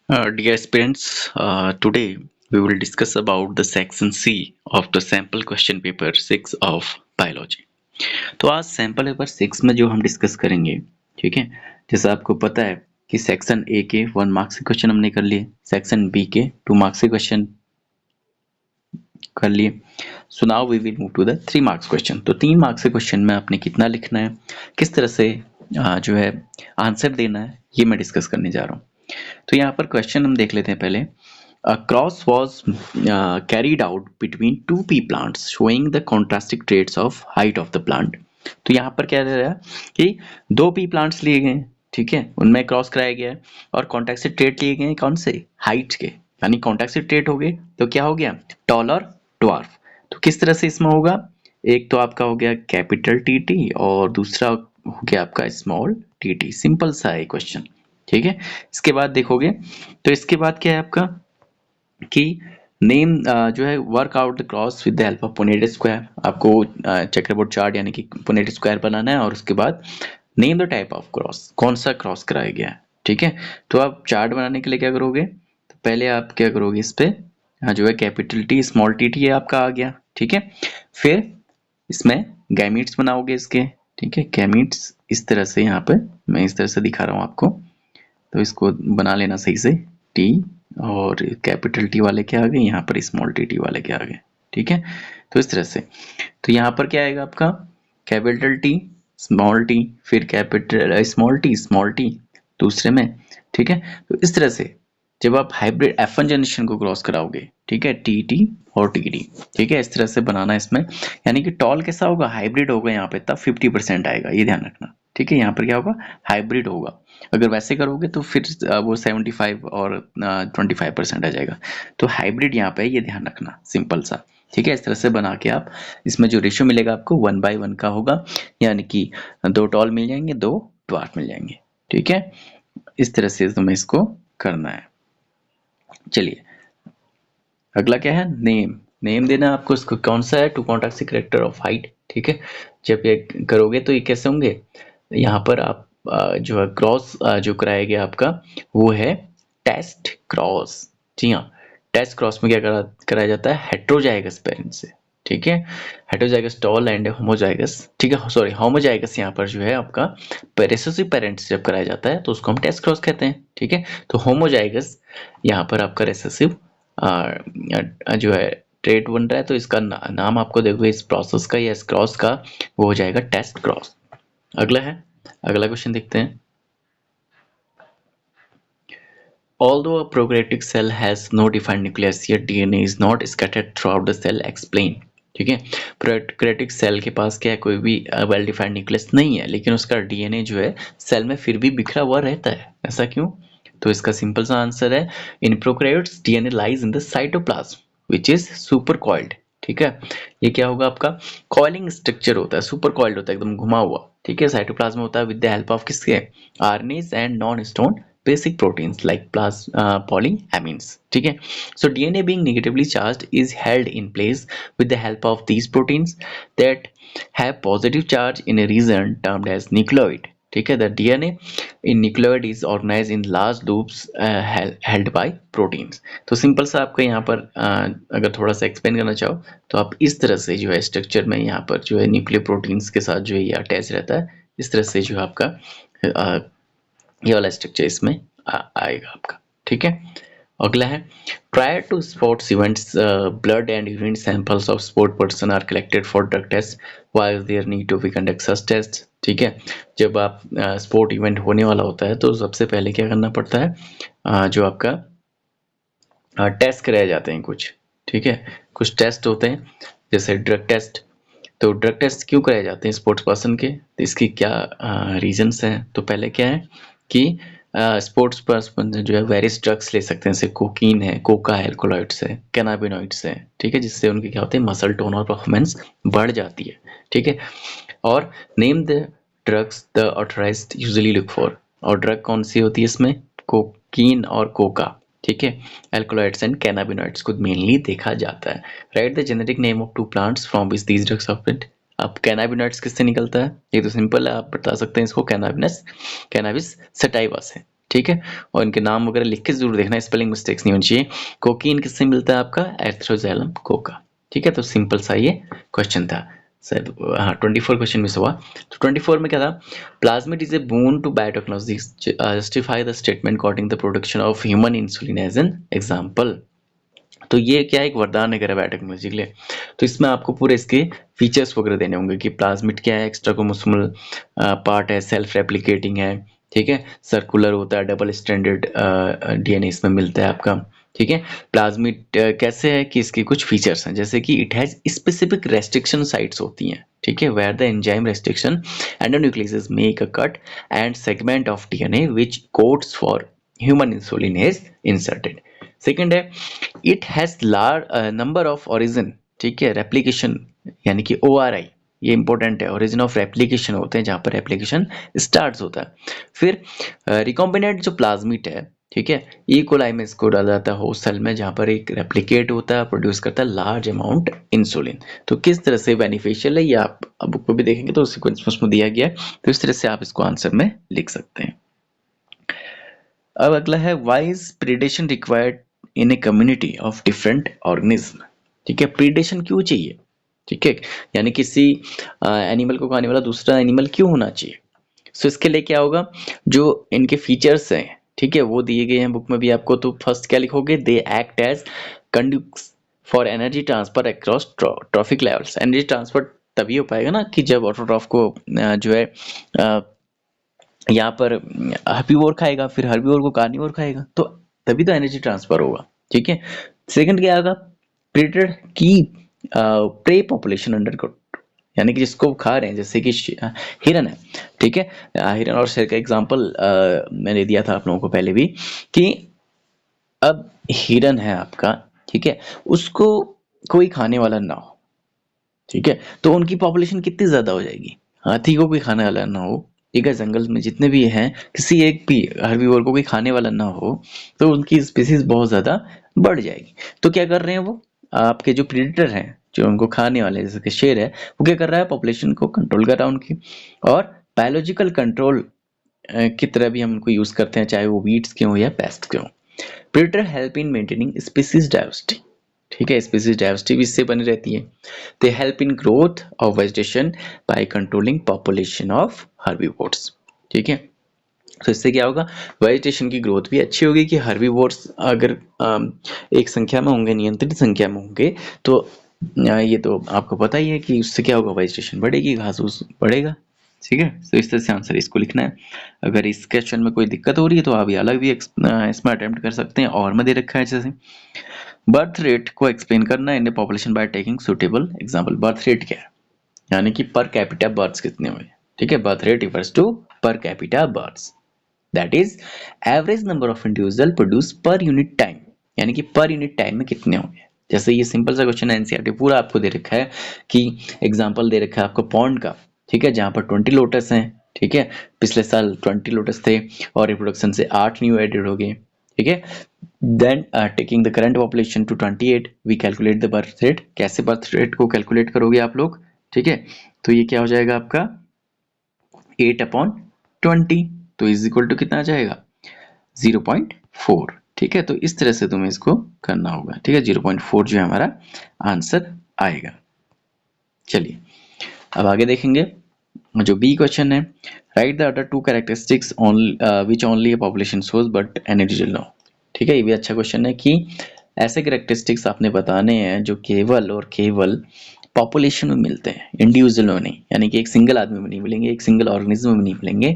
Dear aspirants, today we will discuss about the section C of the sample question paper 6 of biology. तो आज sample paper 6 में जो हम discuss करेंगे, ठीक है, जैसा आपको पता है कि सेक्शन ए के 1 मार्क्स के क्वेश्चन हमने कर लिए, सेक्शन बी के 2 मार्क्स के क्वेश्चन कर लिए। So now we will move to the 3 marks question. तो 3 मार्क्स के क्वेश्चन में आपने कितना लिखना है, किस तरह से जो है आंसर देना है, ये मैं डिस्कस करने जा रहा हूँ। तो यहाँ पर क्वेश्चन हम देख लेते हैं पहले। A cross was carried out between two pea plants showing the contrasting traits of height of the plant. तो यहाँ पर क्या रहा है कि दो पी प्लांट्स लिए गए, ठीक है, उनमें क्रॉस कराया गया है और कॉन्ट्रास्टेड ट्रेट लिए गए कौन से, हाइट के, यानी कॉन्ट्रास्टेड ट्रेट हो गए तो क्या हो गया, टॉल और ड्वार्फ। तो किस तरह से इसमें होगा, एक तो आपका हो गया कैपिटल टी टी और दूसरा हो गया आपका स्मॉल टी टी। सिंपल सा है क्वेश्चन, ठीक है। इसके बाद देखोगे तो इसके बाद क्या है आपका कि नेम जो है work out the cross with the help of Punnett square. आपको चेकरबोर्ड चार्ट यानी कि पुनेट स्क्वायर बनाना है और उसके बाद name the type of cross, कौन सा क्रॉस कराया गया है, ठीक है। तो आप चार्ट बनाने के लिए क्या करोगे, तो पहले आप क्या करोगे, इस पे जो है capital T small T T आपका आ गया, ठीक है। फिर इसमें गैमीट्स बनाओगे इसके, ठीक है, गैमीट्स इस तरह से, यहाँ पे मैं इस तरह से दिखा रहा हूँ आपको, तो इसको बना लेना सही से। टी और कैपिटल टी वाले क्या आ गए, यहाँ पर स्मॉल टी टी वाले क्या आ गए, ठीक है। तो इस तरह से, तो यहाँ पर क्या आएगा आपका कैपिटल टी स्मॉल टी, फिर कैपिटल स्मॉल टी दूसरे में, ठीक है। तो इस तरह से जब आप हाइब्रिड F1 जनरेशन को क्रॉस कराओगे, ठीक है, टी टी और टी टी, ठीक है, इस तरह से बनाना है इसमें, यानी कि टॉल कैसा होगा, हाइब्रिड होगा यहाँ पे, तब 50% आएगा, ये ध्यान रखना, ठीक है। यहाँ पर क्या होगा, हाइब्रिड होगा। अगर वैसे करोगे तो फिर वो 75 और 25% आ जाएगा। तो हाइब्रिड यहाँ पे ये ध्यान रखना, सिंपल सा, ठीक है। इस तरह से बना के आप इसमें जो रेशियो मिलेगा आपको 1/1 का होगा, यानी कि 2 टॉल मिल जाएंगे, 2 ड्वार्फ मिल जाएंगे, ठीक है। इस तरह से तुम्हें इसको करना है। चलिए अगला क्या है, नेम। नेम देना आपको, इसको कौन सा है, two contact character of height, ठीक है। जब ये करोगे तो ये कैसे होंगे, यहाँ पर आप जो है क्रॉस जो कराया गया आपका वो है टेस्ट क्रॉस। जी हाँ, टेस्ट क्रॉस में क्या कराया जाता है, हेट्रोजाइगस पेरेंट्स से, ठीक है। हेट्रोजाइगस टॉल एंड होमोजाइगस, ठीक है, सॉरी होमोजाइगस यहाँ पर जो है आपका रिसेसिव पेरेंट्स जब कराया जाता है तो उसको हम टेस्ट क्रॉस कहते हैं, ठीक है। तो होमोजाइगस यहाँ पर आपका रिसेसिव जो है ट्रेट बन रहा है, तो इसका नाम आपको देखोगे इस प्रोसेस का या इस क्रॉस का वो हो जाएगा टेस्ट क्रॉस। अगला है, अगला क्वेश्चन देखते हैं। Although a prokaryotic cell has no defined nucleus, yet DNA is not scattered throughout the cell. Explain. ठीक है, प्रोकैरियोटिक सेल के पास क्या है, कोई भी वेल डिफाइंड न्यूक्लियस नहीं है, लेकिन उसका डीएनए जो है सेल में फिर भी बिखरा हुआ रहता है। ऐसा क्यों, तो इसका सिंपल सा आंसर है, in prokaryotes DNA lies in the cytoplasm which is super coiled. ठीक है, ये क्या होगा आपका कॉइलिंग स्ट्रक्चर होता है, सुपर कॉइल्ड होता है, एकदम घुमा हुआ, ठीक है। साइटोप्लाज्म होता है विद द हेल्प ऑफ किसके, RNS and non stone basic proteins like polyamines, ठीक है। So DNA being negatively charged is held in place with the help of these proteins that have positive charge in a region termed as nucleoid, ठीक है। The DNA in nucleoid is organized in large loops held by proteins। तो simple सा आपका यहाँ पर अगर थोड़ा सा एक्सप्लेन करना चाहो तो आप इस तरह से जो है स्ट्रक्चर में यहाँ पर जो है न्यूक्लियर प्रोटीन्स के साथ जो है ये अटैच रहता है, इस तरह से जो है आपका ये वाला स्ट्रक्चर इसमें आएगा आपका, ठीक है। अगला है, prior to sports events blood and urine samples of sport person are collected for drug test, why is there need to be conduct such test, ठीक है। जब आप स्पोर्ट इवेंट होने वाला होता है तो सबसे पहले क्या करना पड़ता है, जो आपका टेस्ट कराए जाते हैं कुछ, ठीक है, कुछ टेस्ट होते हैं जैसे ड्रग टेस्ट। तो ड्रग टेस्ट क्यों कराए जाते हैं स्पोर्ट्स पर्सन के, तो इसकी क्या रीजंस हैं। तो पहले क्या है कि स्पोर्ट्स पर्सन जो है वेरियस ड्रग्स ले सकते हैं, जैसे कोकीन है, कोका है, अल्कोलॉइड्स है, कैनाबिनॉइड्स है, ठीक है, जिससे उनकी क्या होती है मसल टोन और परफॉर्मेंस बढ़ जाती है, ठीक है। और name the drugs the authorised usually look for, और ड्रग कौन सी होती है इसमें, कोकीन और कोका, ठीक है। अल्कोलॉइड्स एंड कैनाबिनॉइड्स को मेनली देखा जाता है। Write the generic name of two plants from which these drugs are print. अब कैनाबिनॉइड्स किससे निकलता है, ये तो सिंपल है, आप बता सकते हैं इसको कैनाबिस सटाइवा से, ठीक है, और इनके नाम वगैरह लिख के जरूर देखना, स्पेलिंग मिस्टेक्स नहीं होनी चाहिए। कोकीन किससे मिलता है आपका? एर्थ्रोजैलम कोका। ठीक है, तो सिंपल सा ये क्वेश्चन था सर। हाँ, 24 क्वेश्चन मिस हुआ। तो 24 में क्या था? Plasmid is a boon to biotechnology, justify the statement quoting the production of human insulin as an example. तो ये क्या एक वरदान है बायोटेक्नोलॉजी के लिए। तो इसमें आपको पूरे इसके फीचर्स वगैरह देने होंगे कि प्लाज्मिड क्या है, एक्स्ट्रा क्रोमोसोमल पार्ट है, सेल्फ रेप्लिकेटिंग है, ठीक है, सर्कुलर होता है, डबल स्ट्रैंडेड डीएनए इसमें मिलता है आपका। ठीक है, प्लाज्मिड कैसे है कि इसके कुछ फीचर्स हैं, जैसे कि it has specific restriction sites होती हैं, ठीक है, where the enzyme restriction endonuclease make a cut and segment of DNA which codes for human insulin is inserted. Second है, it has large number of origin, ठीक है, replication यानी कि ORI, ये इंपॉर्टेंट है, ओरिजिन ऑफ रेप्लिकेशन होते हैं जहां पर रेप्लिकेशन स्टार्ट होता है। फिर रिकॉम्बिनेंट जो प्लाज्मिड है, ठीक है, ई कोलाई में इसको डाला जाता है होस्ट सेल में, जहां पर एक रेप्लिकेट होता है, प्रोड्यूस करता है लार्ज अमाउंट इंसुलिन। तो किस तरह से बेनिफिशियल है ये आप बुक में भी देखेंगे तो सीक्वेंस में दिया गया है, तो इस तरह से आप इसको आंसर में लिख सकते हैं। अब अगला है, why is predation required in a community of different organism. ठीक है, प्रीडेशन क्यों चाहिए? ठीक है, यानी किसी एनिमल को खाने वाला दूसरा एनिमल क्यों होना चाहिए? सो इसके लिए क्या होगा, जो इनके फीचर्स हैं, ठीक है, वो दिए गए हैं बुक में भी आपको। तो फर्स्ट क्या लिखोगे? They act as conducts for energy transfer across trophic levels. Energy transfer तभी हो पाएगा ना कि जब ऑटोट्रॉफ को जो है यहाँ पर हर्बीवोर खाएगा, फिर हर्बीवोर को कार्निवोर खाएगा, तो तभी तो एनर्जी ट्रांसफर होगा। ठीक है, सेकंड क्या होगा? प्रेडेटर की प्रे पॉपुलेशन अंडर कंट्रोल, यानी कि जिसको खा रहे हैं, जैसे कि हिरन है, ठीक है, हिरन और शेर का एग्जांपल मैंने दिया था आप लोगों को पहले भी, कि अब हिरन है आपका, ठीक है, उसको कोई खाने वाला ना हो, ठीक है, तो उनकी पॉपुलेशन कितनी ज्यादा हो जाएगी? हाथी को कोई खाने वाला ना हो, ठीक है, जंगल में जितने भी हैं किसी एक भी हर्बीवोर को कोई खाने वाला ना हो, तो उनकी स्पीसीज बहुत ज्यादा बढ़ जाएगी। तो क्या कर रहे हैं वो, आपके जो प्रेडेटर हैं, जो उनको खाने वाले जैसे कि शेर है, वो क्या कर रहा है? पॉपुलेशन को कंट्रोल कर रहा है उनकी। और बायोलॉजिकल कंट्रोल की तरह भी हम उनको यूज करते हैं, चाहे वो वीड्स के हों या पेस्ट के हों। Predator help in maintaining species diversity, ठीक है, स्पीसीज डाइवर्सिटी भी इससे बनी रहती है। They help in growth of vegetation by controlling population of herbivores, ठीक है। तो इससे क्या होगा? वेजिटेशन की ग्रोथ भी अच्छी होगी कि हर्बीवोर्स अगर एक संख्या में होंगे, नियंत्रित संख्या में होंगे, तो ये तो आपको पता ही है कि उससे क्या होगा? वेजिटेशन बढ़ेगी, घास फूस बढ़ेगा, ठीक है। तो इस तरह से आंसर इसको लिखना है। अगर इस क्वेश्चन में कोई दिक्कत हो रही है तो आप ये अलग भी इसमें अटेम्प्ट कर सकते हैं, और में दे रखा है जैसे बर्थ रेट को एक्सप्लेन करना in population by taking suitable example. Birth rate क्या है? यानी कि पर कैपिटा बर्थ्स कितने हुए, ठीक है। Birth rate refers to per capita births, that is average number of individual produce per unit time, यानी कि पर यूनिट टाइम में कितने होंगे। जैसे ये सिंपल सा क्वेश्चन है, एनसीईआरटी पूरा आपको दे रखा है कि एग्जांपल दे रखा है आपको पॉन्ड का, ठीक है, जहां पर 20 लोटस हैं, ठीक है, पिछले साल 20 लोटस थे और रिप्रोडक्शन से 8 न्यू एडेड हो गए, ठीक है। Then taking the current population to 28 we calculate the birth rate. कैसे बर्थ रेट को कैलकुलेट करोगे आप लोग, ठीक है, तो ये क्या हो जाएगा आपका 8/20, तो इज इक्वल टू कितना आ जाएगा 0.4, ठीक है। तो इस तरह से तुम्हें इसको करना होगा, ठीक है, 0.4 जो है हमारा आंसर आएगा। चलिए अब आगे देखेंगे जो बी क्वेश्चन है, write the other two characteristics which only a population shows but an individual no. ठीक है, ये भी अच्छा क्वेश्चन है कि ऐसे कैरेक्टरिस्टिक्स आपने बताने हैं जो केवल और केवल पॉपुलेशन में मिलते हैं, इंडिविजुअल में नहीं, यानी कि एक सिंगल आदमी में नहीं मिलेंगे, एक सिंगल ऑर्गेनिज्म में नहीं मिलेंगे।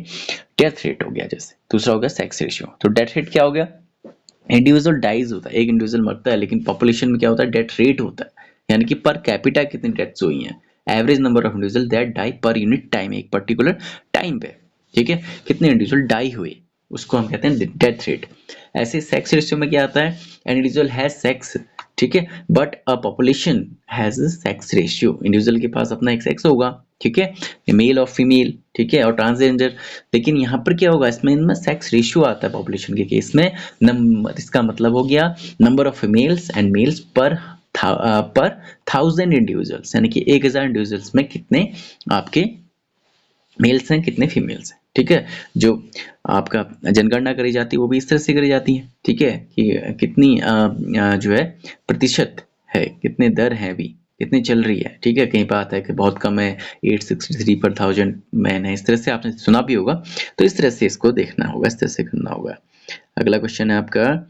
डेथ रेट हो गया, जैसे दूसरा हो गया सेक्स रेशियो। तो डेथ रेट क्या हो गया? इंडिविजुअल डाइज होता है, एक इंडिविजुअल मरता है, लेकिन पॉपुलेशन में क्या होता है? डेथ रेट होता है, यानी कि पर कैपिटा कितनी डेथ्स हुई हैं, average number of individual that die per unit time, एक पर्टिकुलर टाइम पे, ठीक है, कितने इंडिविजुअल डाई हुए, उसको हम कहते हैं डेथ रेट। ऐसे सेक्स रेशियो में क्या आता है? एन इंडिविजुअल हैज सेक्स, ठीक है, but a population has sex ratio, individual के पास अपना एक सेक्स होगा, ठीक है, मेल और फीमेल, ठीक है, और ट्रांसजेंडर। लेकिन यहाँ पर क्या होगा? इसमें इनमें सेक्स रेशियो आता है पॉपुलेशन के केस में। इसका मतलब हो गया number of females and males per 1000 individuals, यानी कि 1000 इंडिविजुअल्स में कितने आपके मेल्स हैं, कितने फीमेल्स हैं, ठीक है। जो आपका जनगणना करी जाती है वो भी इस तरह से करी जाती है, ठीक है, कि कितनी जो है प्रतिशत है, कितने दर है अभी, कितनी चल रही है, ठीक है। कहीं पे आता है कि बहुत कम है, 863 पर 1000 मैन है, इस तरह से आपने सुना भी होगा। तो इस तरह से इसको देखना होगा, इस तरह से करना होगा। अगला क्वेश्चन है आपका,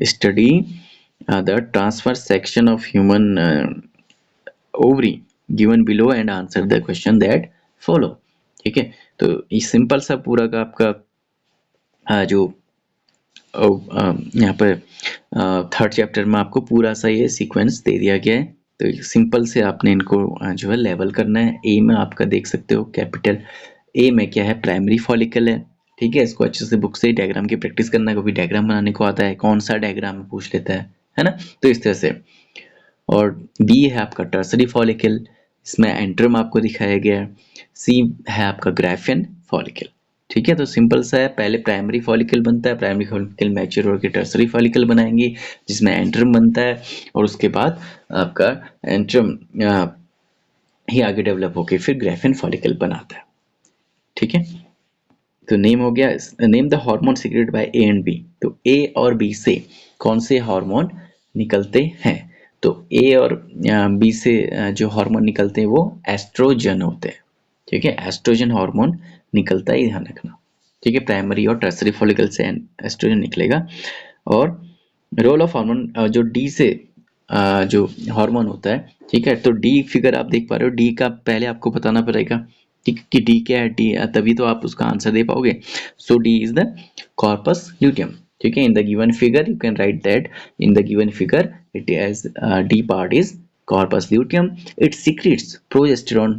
study the transfer section of human ovary given below and answer the question that follow. ठीक है, तो ये सिंपल सा पूरा का आपका जो यहाँ पर थर्ड चैप्टर में आपको पूरा सा ये सीक्वेंस दे दिया गया है। तो सिंपल से आपने इनको जो है लेवल करना है। ए में आपका देख सकते हो कैपिटल ए में क्या है, प्राइमरी फॉलिकल है, ठीक है। इसको अच्छे से बुक से ही डायग्राम की प्रैक्टिस करना है, कभी डायग्राम बनाने को आता है, कौन सा डायग्राम पूछ लेता है ना। तो इस तरह से। और बी है आपका टर्सरी फॉलिकल, इसमें एंट्रम आपको दिखाया गया है। सी है आपका ग्राफियन फॉलिकल, ठीक है। तो सिंपल सा है, पहले प्राइमरी फॉलिकल बनता है, प्राइमरी फॉलिकल मैच्योर होकर टर्सरी फॉलिकल बनाएंगे जिसमें एंट्रम बनता है, और उसके बाद आपका एंट्रम ही आगे डेवलप होकर फिर ग्राफियन फॉलिकल बनाता है, ठीक है। तो नेम हो गया, name the hormone secreted by A and B. तो ए और बी से कौन से हार्मोन निकलते हैं? तो ए और बी से जो हार्मोन निकलते हैं वो एस्ट्रोजन होते हैं, ठीक है। एस्ट्रोजन हार्मोन निकलता है, ध्यान रखना, ठीक है। प्राइमरी और टर्सरी फॉलिकल से एस्ट्रोजन निकलेगा। और रोल ऑफ हार्मोन जो डी से जो हार्मोन होता है, ठीक है। तो डी फिगर आप देख पा रहे हो, डी का पहले आपको बताना पड़ेगा कि डी क्या है, डी तभी तो आप उसका आंसर दे पाओगे। So D is the corpus luteum, ठीक है। In the given figure you can write that in the given figure it as D part is corpus luteum. It secretes progesterone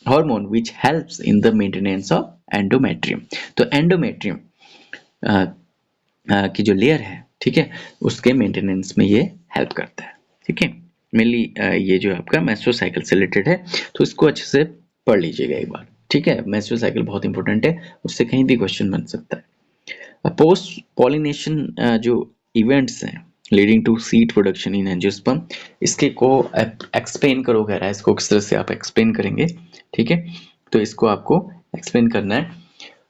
hormone which helps in the maintenance of endometrium. तो endometrium की जो layer है, ठीक है, उसके maintenance में ये help करता है, ठीक है। मेनली ये जो आपका मेंस्ट्रुअल साइकिल से रिलेटेड है, तो इसको अच्छे से पढ़ लीजिएगा एक बार, ठीक है। मेंस्ट्रुअल साइकिल बहुत इंपॉर्टेंट है, उससे कहीं भी क्वेश्चन बन सकता है। पोस्ट पॉलिनेशन जो इवेंट्स हैं leading to seed production in angiosperm, इसके को एक्सप्लेन करो कह रहा है, इसको किस तरह से आप एक्सप्लेन करेंगे, ठीक है। तो इसको आपको एक्सप्लेन करना है।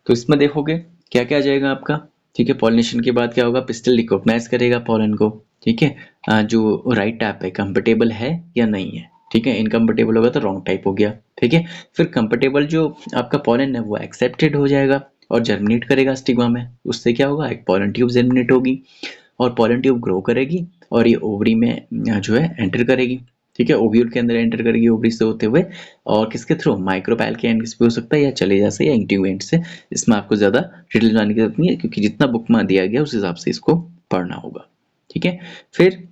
तो इसमें देखोगे क्या क्या आ जाएगा आपका, ठीक है। पॉलिनेशन के बाद क्या होगा, पिस्टल रिकॉग्नाइज करेगा पॉलन को, ठीक है। जो राइट टाइप है कंफर्टेबल है या नहीं है, ठीक है। इनकम्फर्टेबल होगा तो रॉन्ग टाइप हो गया, ठीक है। फिर कंफर्टेबल जो आपका पॉलन है वो एक्सेप्टेड हो जाएगा और जर्मिनेट करेगा स्टिग्मा में, उससे क्या होगा, एक पॉलन ट्यूब जर्मिनेट होगी और पॉलन ट्यूब ग्रो करेगी और ये ओवरी में जो है एंटर करेगी, ठीक है। ओव्यूल के अंदर एंटर करेगी ओवरी से होते हुए, और किसके थ्रू, माइक्रोपाइल के एंड से हो सकता है या चलेजा से या इंटीग्यूमेंट से। इसमें आपको ज़्यादा डिटेल जानने की जरूरत नहीं है क्योंकि जितना बुक में दिया गया उस हिसाब से इसको पढ़ना होगा, ठीक है। फिर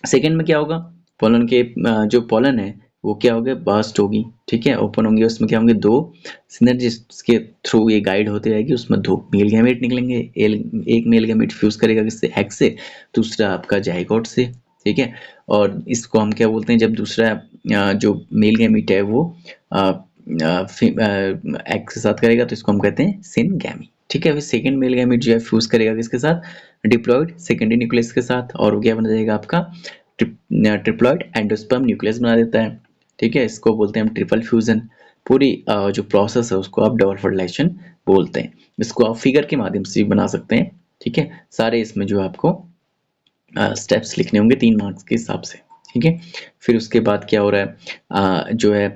सेकेंड में क्या होगा, पोलन के जो पोलन है वो क्या होगा, बर्स्ट होगी, ठीक है, ओपन होंगे, उसमें क्या होंगे, दो सिनर्जिस्ट के थ्रू ये गाइड होते रहेगी, उसमें दो मेल गैमेट निकलेंगे। एक मेल गैमेट फ्यूज करेगा किससे, एग से, दूसरा आपका जाइगोट से, ठीक है। और इसको हम क्या बोलते हैं, जब दूसरा जो मेल गैमेट है वो एग के साथ करेगा तो इसको हम कहते हैं सिनगैमी, ठीक है। फिर सेकंड मेल गैमेट जो है फ्यूज करेगा किसके साथ, डिप्लॉइड सेकेंडरी न्यूक्लियस के साथ, और वो क्या बना जाएगा आपका ट्रिप्लॉइड एंडोस्पर्म न्यूक्लियस बना देता है, ठीक है। इसको बोलते हैं हम ट्रिपल फ्यूजन। पूरी जो प्रोसेस है उसको आप डबल फर्टिलाइजेशन बोलते हैं। इसको आप फिगर के माध्यम से भी बना सकते हैं, ठीक है। सारे इसमें जो आपको स्टेप्स लिखने होंगे 3 मार्क्स के हिसाब से, ठीक है। फिर उसके बाद क्या हो रहा है, जो है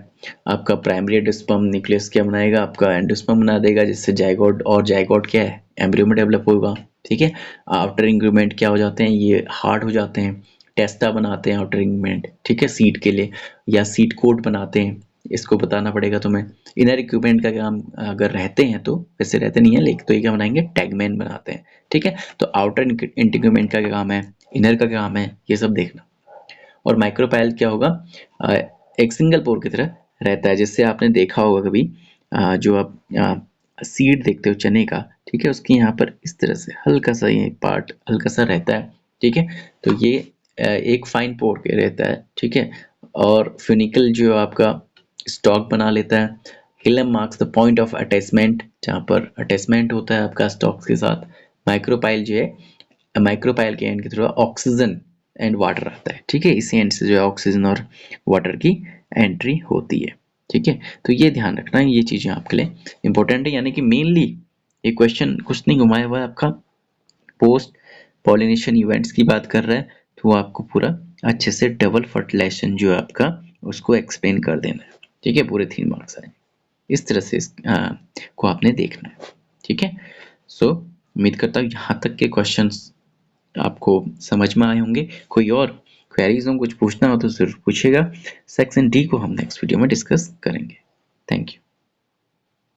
आपका प्राइमरी एंडोस्पर्म न्यूक्लियस क्या बनाएगा, आपका एंडोस्पर्म बना देगा, जिससे जाइगोट, और जाइगोट क्या है, एम्ब्रियो में डेवलप होगा, ठीक है। आउटर इंग्रूमेंट क्या हो जाते हैं, ये हार्ड हो जाते हैं, टेस्टा बनाते हैं आउटर इंग्रूमेंट, ठीक है, सीड के लिए, या सीड कोट बनाते हैं, इसको बताना पड़ेगा तुम्हें। इनर इक्विपमेंट का काम अगर रहते हैं तो, वैसे रहते नहीं है लेकिन, तो ये क्या बनाएंगे, टैगमैन बनाते हैं, ठीक है। तो आउटर इंटीग्यूमेंट का क्या काम है, इनर का क्या काम है, ये सब देखना। और माइक्रोपाइल क्या होगा, एक सिंगल पोर की तरह रहता है, जिससे आपने देखा होगा कभी जो आप सीड देखते हो चने का, ठीक है, उसके यहाँ पर इस तरह से हल्का सा ये पार्ट हल्का सा रहता है, ठीक है। तो ये एक फाइन पोर के रहता है, ठीक है। और फ्यूनिकल जो आपका स्टॉक बना लेता है। Hilum marks the point of attachment, जहाँ पर अटैचमेंट होता है आपका स्टॉक्स के साथ। माइक्रोपाइल जो है, माइक्रोपाइल के एंड के थ्रू ऑक्सीजन एंड वाटर आता है, ठीक है। इसी एंड से जो है ऑक्सीजन और वाटर की एंट्री होती है, ठीक है, तो ये ध्यान रखना है, ये चीज़ें आपके लिए इंपॉर्टेंट है। यानी कि मेनली ये क्वेश्चन कुछ नहीं घुमाया हुआ है आपका, पोस्ट पॉलिनेशन इवेंट्स की बात कर रहा है, तो वो आपको पूरा अच्छे से डबल फर्टिलाइजेशन जो है आपका उसको एक्सप्लेन कर देना है। ठीक है, पूरे 3 मार्क्स आए, इस तरह से को आपने देखना है। ठीक है, सो उम्मीद करता हूँ यहाँ तक के क्वेश्चंस आपको समझ में आए होंगे। कोई और क्वेरीज हो, कुछ पूछना हो तो ज़रूर पूछिएगा। सेक्शन डी को हम नेक्स्ट वीडियो में डिस्कस करेंगे। Thank you.